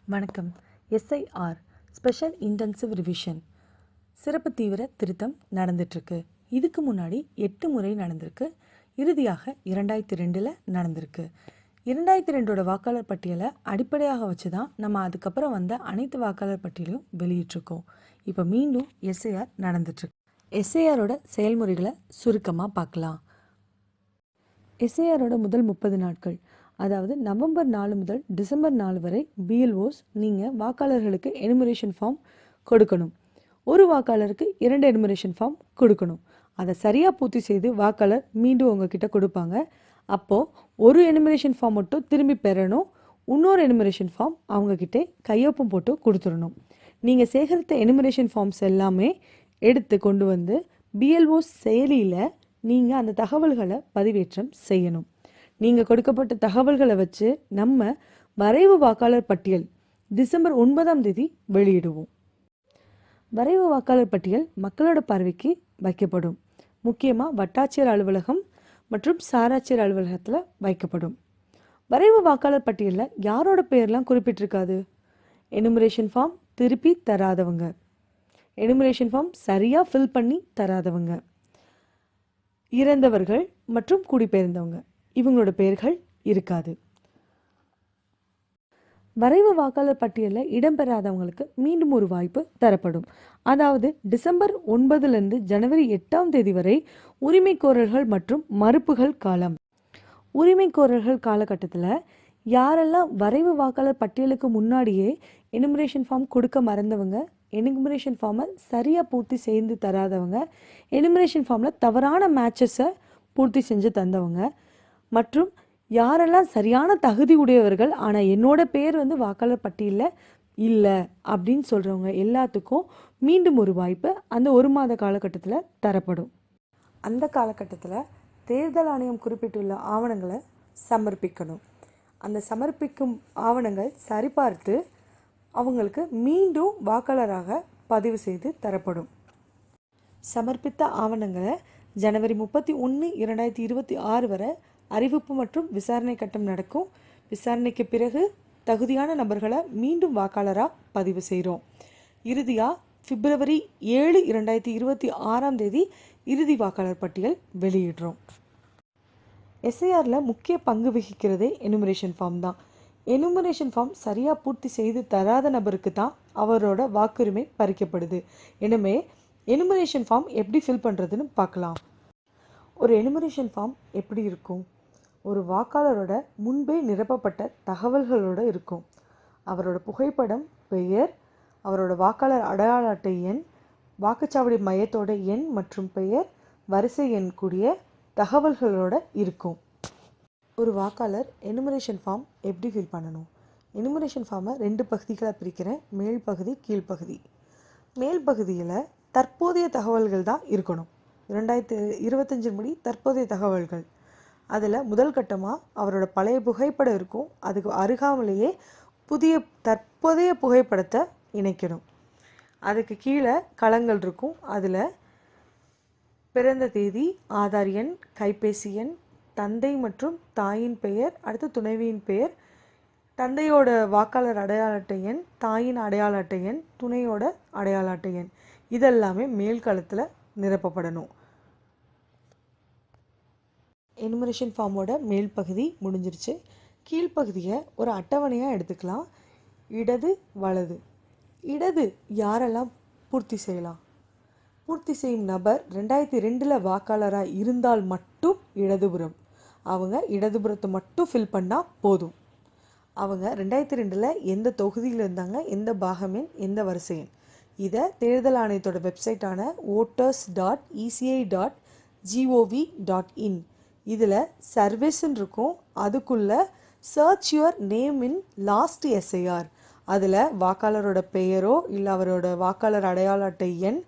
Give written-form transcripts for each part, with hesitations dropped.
வணக்கம். SIR special intensive revision சிறப்பு தீவிர திருத்தம் நடந்துட்டுருக்கு. இதுக்கு முன்னாடி 8 முறை நடந்திருக்கு. இறுதியாக 2002 நடந்திருக்கு. 2002 வாக்காளர் பட்டியலை அடிப்படையாக வச்சு தான் நம்ம அதுக்கப்புறம் வந்த அனைத்து வாக்காளர் பட்டியலையும் வெளியிட்டிருக்கோம். இப்போ மீண்டும் எஸ்ஐஆர் நடந்துட்டுருக்கு. எஸ்ஐஆரோட செயல்முறைகளை சுருக்கமாக பார்க்கலாம். எஸ்ஐஆரோட முதல் 30 நாட்கள், அதாவது நவம்பர் 4 முதல் டிசம்பர் 4 வரை பிஎல்ஓஸ் நீங்கள் வாக்காளர்களுக்கு எனுமரேஷன் ஃபார்ம் கொடுக்கணும். ஒரு வாக்காளருக்கு 2 எனுமரேஷன் ஃபார்ம் கொடுக்கணும். அதை சரியாக பூர்த்தி செய்து வாக்காளர் மீண்டும் உங்ககிட்ட கொடுப்பாங்க. அப்போது ஒரு எனுமரேஷன் ஃபார்ம் மட்டும் திரும்பி பெறணும். இன்னொரு எனுமரேஷன் ஃபார்ம் அவங்கக்கிட்ட கையொப்பம் போட்டு கொடுத்துடணும். நீங்கள் சேகரித்த எனுமரேஷன் ஃபார்ம்ஸ் எல்லாமே எடுத்து கொண்டு வந்து பிஎல்ஓஸ் செயலியில் நீங்கள் அந்த தகவல்களை பதிவேற்றம் செய்யணும். நீங்கள் கொடுக்கப்பட்ட தகவல்களை வச்சு நம்ம வரைவு வாக்காளர் பட்டியல் டிசம்பர் 9 வெளியிடுவோம். வரைவு வாக்காளர் பட்டியல் மக்களோட பார்வைக்கு வைக்கப்படும். முக்கியமாக வட்டாட்சியர் அலுவலகம் மற்றும் சாராட்சியர் அலுவலகத்தில் வைக்கப்படும். வரைவு வாக்காளர் பட்டியலில் யாரோட பெயர்லாம் குறிப்பிட்டிருக்காது? எனுமரேஷன் ஃபார்ம் திருப்பி தராதவங்க, எனுமரேஷன் ஃபார்ம் சரியாக ஃபில் பண்ணி தராதவங்க, இறந்தவர்கள் மற்றும் குடிபெயர்ந்தவங்க, இவங்களோட பெயர்கள் இருக்காது. வரைவு வாக்காளர் பட்டியலில் இடம்பெறாதவங்களுக்கு மீண்டும் ஒரு வாய்ப்பு தரப்படும். அதாவது டிசம்பர் 9 ஜனவரி 8 வரை உரிமைக்கோரல்கள் மற்றும் மறுப்புகள் காலம். உரிமைக்கோரல்கள் காலகட்டத்தில் யாரெல்லாம் வரைவு வாக்காளர் பட்டியலுக்கு முன்னாடியே எனுமரேஷன் ஃபார்ம் கொடுக்க மறந்தவங்க, எனுமரேஷன் ஃபார்மை சரியாக பூர்த்தி செய்து தராதவங்க, எனுமரேஷன் ஃபார்மில் தவறான மேட்சஸை பூர்த்தி செஞ்சு தந்தவங்க மற்றும் யாரெல்லாம் சரியான தகுதி உடையவர்கள் ஆனால் என்னோட பேர் வாக்காளர் பட்டியலில் இல்லை அப்படின்னு சொல்கிறவங்க எல்லாத்துக்கும் மீண்டும் ஒரு வாய்ப்பு அந்த 1 மாத காலகட்டத்தில் தரப்படும். அந்த காலகட்டத்தில் தேர்தல் ஆணையம் குறிப்பிட்டுள்ள ஆவணங்களை சமர்ப்பிக்கணும். அந்த சமர்ப்பிக்கும் ஆவணங்கள் சரிபார்த்து அவங்களுக்கு மீண்டும் வாக்காளராக பதிவு செய்து தரப்படும். சமர்ப்பித்த ஆவணங்களை ஜனவரி 31, 2026 வரை அறிவிப்பு மற்றும் விசாரணை கட்டம் நடக்கும். விசாரணைக்கு பிறகு தகுதியான நபர்களை மீண்டும் வாக்காளராக பதிவு செய்கிறோம். இறுதியாக பிப்ரவரி 7, 2026 இறுதி வாக்காளர் பட்டியல் வெளியிடுறோம். எஸ்ஐஆரில் முக்கிய பங்கு வகிக்கிறதே எனுமரேஷன் ஃபார்ம் தான். எனுமரேஷன் ஃபார்ம் சரியாக பூர்த்தி செய்து தராத நபருக்கு தான் அவரோட வாக்குரிமை பறிக்கப்படுது. எனவே எனுமரேஷன் ஃபார்ம் எப்படி ஃபில் பண்ணுறதுன்னு பார்க்கலாம். ஒரு எனுமரேஷன் ஃபார்ம் எப்படி இருக்கும்? ஒரு வாக்காளரோட முன்பே நிரப்பப்பட்ட தகவல்களோடு இருக்கும். அவரோட புகைப்படம், பெயர், அவரோட வாக்காளர் அடையாள அட்டை எண், வாக்குச்சாவடி மையத்தோட எண் மற்றும் பெயர், வரிசை எண் கூடிய தகவல்களோடு இருக்கும். ஒரு வாக்காளர் எனுமரேஷன் ஃபார்ம் எப்படி ஃபில் பண்ணணும்? எனுமரேஷன் ஃபார்மை 2 பகுதிகளாக பிரிக்கிறேன். மேல் பகுதி, கீழ்ப்பகுதி. மேல் பகுதியில் தற்போதைய தகவல்கள் தான் இருக்கணும். 2025 முடி தற்போதைய தகவல்கள். அதில் முதல் கட்டமாக அவரோட பழைய புகைப்படம் இருக்கும். அதுக்கு அருகாமலேயே தற்போதைய புகைப்படத்தை இணைக்கணும். அதுக்கு கீழே களங்கள் இருக்கும். அதில் பிறந்த தேதி, ஆதார் எண், கைபேசி எண், தந்தை மற்றும் தாயின் பெயர், அடுத்து துணைவியின் பெயர், தந்தையோட வாக்காளர் அடையாள அட்டை எண், தாயின் அடையாள அட்டை எண், துணையோட அடையாள அட்டை எண், இதெல்லாமே மேல் களத்தில் நிரப்பப்படணும். எனுமரேஷன் ஃபார்மோட மேல் பகுதி முடிஞ்சிருச்சு. கீழ்ப்பகுதியை ஒரு அட்டவணையாக எடுத்துக்கலாம். இடது, வலது. இடது யாரெல்லாம் பூர்த்தி செய்யலாம்? பூர்த்தி செய்யும் நபர் 2002 வாக்காளராக இருந்தால் மட்டும் இடதுபுறம். அவங்க இடதுபுறத்தை மட்டும் ஃபில் பண்ணால் போதும். அவங்க 2002 எந்த தொகுதியில் இருந்தாங்க, எந்த பாகமெண், எந்த வரிசை எண், இதை தேர்தல் ஆணையத்தோட வெப்சைட்டான voters.eci.gov.in இதில் சர்வீஸ்ன்னு இருக்கும். அதுக்குள்ளே search your name in last SIR, அதில் வாக்காளரோட பெயரோ இல்லை அவரோட வாக்காளர் அடையாள அட்டை எண்,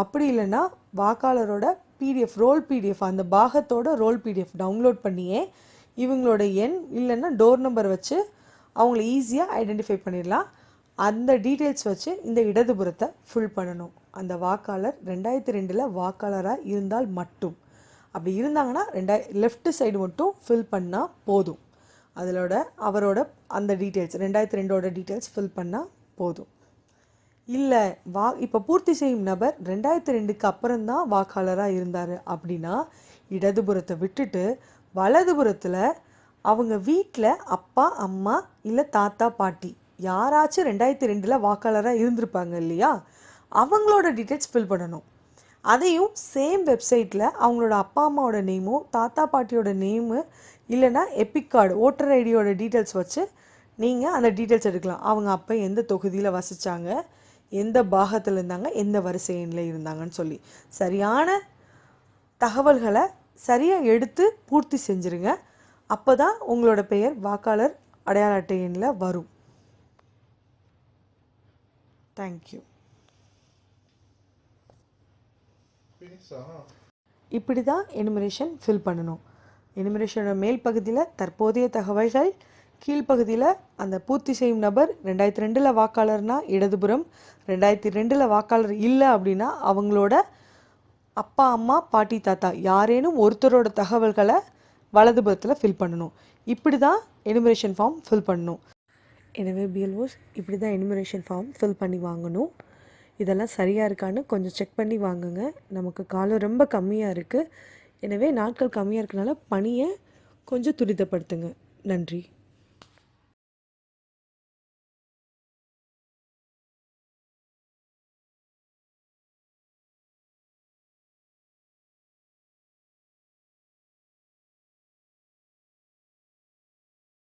அப்படி இல்லைன்னா வாக்காளரோட பிடிஎஃப், ரோல் பிடிஎஃப், அந்த பாகத்தோட ரோல் பிடிஎஃப் டவுன்லோட் பண்ணியே இவங்களோட எண் இல்லைன்னா டோர் நம்பர் வச்சு அவங்கள ஈஸியாக ஐடென்டிஃபை பண்ணிடலாம். அந்த டீட்டெயில்ஸ் வச்சு இந்த இடதுபுறத்தை ஃபுல் பண்ணணும். அந்த வாக்காளர் 2002 வாக்காளராக இருந்தால் மட்டும். அப்படி இருந்தாங்கன்னா லெஃப்ட் சைடு மட்டும் ஃபில் பண்ணால் போதும். அதிலோட அவரோட அந்த டீட்டெயில்ஸ் 2002ஓட டீட்டெயில்ஸ் ஃபில் பண்ணால் போதும். இல்லை இப்போ பூர்த்தி செய்யும் நபர் 2002க்கு அப்புறம்தான் வாக்காளராக இருந்தார் அப்படின்னா இடதுபுறத்தை விட்டுட்டு வலதுபுறத்தில் அவங்க வீட்டில் அப்பா அம்மா இல்லை தாத்தா பாட்டி யாராச்சும் 2002ல் வாக்காளராக இருந்திருப்பாங்க இல்லையா, அவங்களோட டீட்டெயில்ஸ் ஃபில் பண்ணணும். அதையும் சேம் வெப்சைட்டில் அவங்களோட அப்பா அம்மாவோட நேமோ தாத்தா பாட்டியோட நேமு இல்லைன்னா எபிக் கார்டு ஓட்டர் ஐடியோட டீட்டெயில்ஸ் வச்சு நீங்கள் அந்த டீட்டெயில்ஸ் எடுக்கலாம். அவங்க அப்போ எந்த தொகுதியில் வசித்தாங்க, எந்த பாகத்தில் இருந்தாங்க, எந்த வரிசை எண்ணில் இருந்தாங்கன்னு சொல்லி சரியான தகவல்களை சரியாக எடுத்து பூர்த்தி செஞ்சுருங்க. அப்போ தான் உங்களோட பெயர் வாக்காளர் அடையாள அட்டை எண்ணில் வரும். தேங்க்யூ. இப்படி தான் எனுமரேஷன் ஃபில் பண்ணணும். எனுமரேஷனோட மேல் பகுதியில் தற்போதைய தகவல்கள், கீழ்ப்பகுதியில் அந்த பூர்த்தி செய்யும் நபர் 2002ல் வாக்காளர்னா இடதுபுறம், 2002ல் வாக்காளர் இல்லை அப்படின்னா அவங்களோட அப்பா அம்மா பாட்டி தாத்தா யாரேனும் ஒருத்தரோட தகவல்களை வலதுபுறத்தில் ஃபில் பண்ணணும். இப்படி தான் எனுமரேஷன் ஃபார்ம் ஃபில் பண்ணணும். எனவே பிஎல்ஓஸ் இப்படி தான் எனுமரேஷன் ஃபார்ம் ஃபில் பண்ணி வாங்கணும். இதெல்லாம் சரியாக இருக்கான்னு கொஞ்சம் செக் பண்ணி வாங்குங்க. நமக்கு காலம் ரொம்ப கம்மியாக இருக்குது. எனவே நாட்கள் கம்மியாக இருக்கனால பணியை கொஞ்சம் துரிதப்படுத்துங்க. நன்றி.